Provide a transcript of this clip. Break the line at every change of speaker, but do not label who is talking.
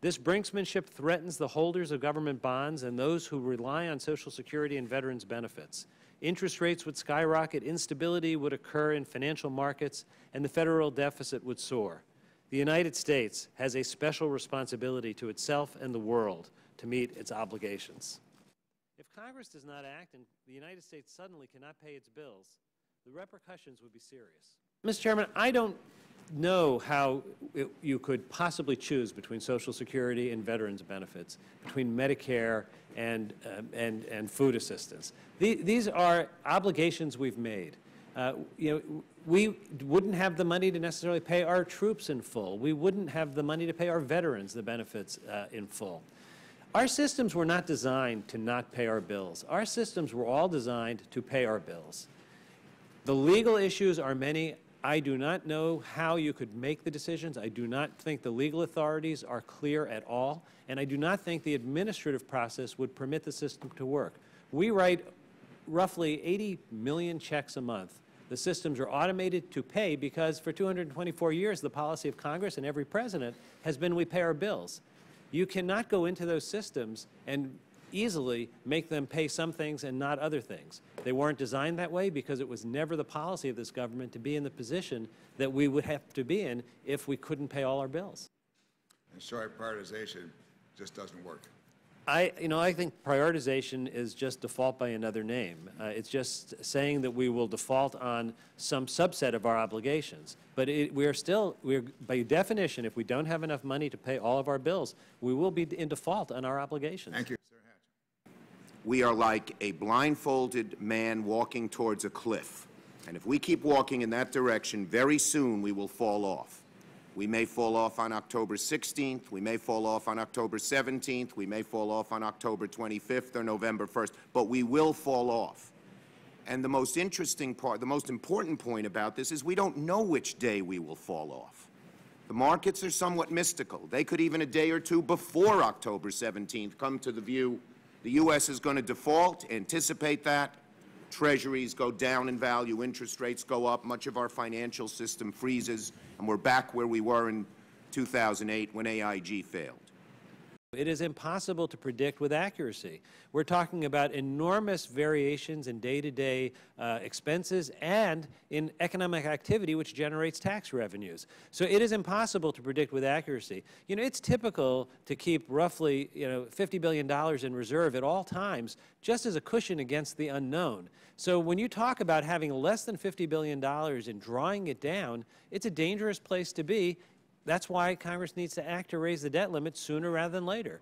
This brinksmanship threatens the holders of government bonds and those who rely on Social Security and veterans' benefits. Interest rates would skyrocket, instability would occur in financial markets, and the federal deficit would soar. The United States has a special responsibility to itself and the world to meet its obligations. If Congress does not act and the United States suddenly cannot pay its bills, the repercussions would be serious. Mr. Chairman, I don't know how you could possibly choose between Social Security and veterans benefits, between Medicare and food assistance. These are obligations we've made. We wouldn't have the money to necessarily pay our troops in full. We wouldn't have the money to pay our veterans the benefits in full. Our systems were not designed to not pay our bills. Our systems were all designed to pay our bills. The legal issues are many. I do not know how you could make the decisions. I do not think the legal authorities are clear at all, and I do not think the administrative process would permit the system to work. We write roughly 80 million checks a month. The systems are automated to pay because for 224 years the policy of Congress and every president has been we pay our bills. You cannot go into those systems and easily make them pay some things and not other things. They weren't designed that way because it was never the policy of this government to be in the position that we would have to be in if we couldn't pay all our bills.
And sorry, prioritization just doesn't work.
I think prioritization is just default by another name. It's just saying that we will default on some subset of our obligations. But we're by definition, if we don't have enough money to pay all of our bills, we will be in default on our obligations.
Thank you.
We are like a blindfolded man walking towards a cliff. And if we keep walking in that direction, very soon we will fall off. We may fall off on October 16th, we may fall off on October 17th, we may fall off on October 25th or November 1st, but we will fall off. And the most interesting part, the most important point about this is we don't know which day we will fall off. The markets are somewhat mystical. They could even a day or two before October 17th come to the view the U.S. is going to default, anticipate that. Treasuries go down in value, interest rates go up, much of our financial system freezes, and we're back where we were in 2008 when AIG failed.
It is impossible to predict with accuracy. We're talking about enormous variations in day-to-day expenses and in economic activity which generates tax revenues. So it is impossible to predict with accuracy. It's typical to keep roughly, $50 billion in reserve at all times just as a cushion against the unknown. So when you talk about having less than $50 billion and drawing it down, it's a dangerous place to be. That's why Congress needs to act to raise the debt limit sooner rather than later.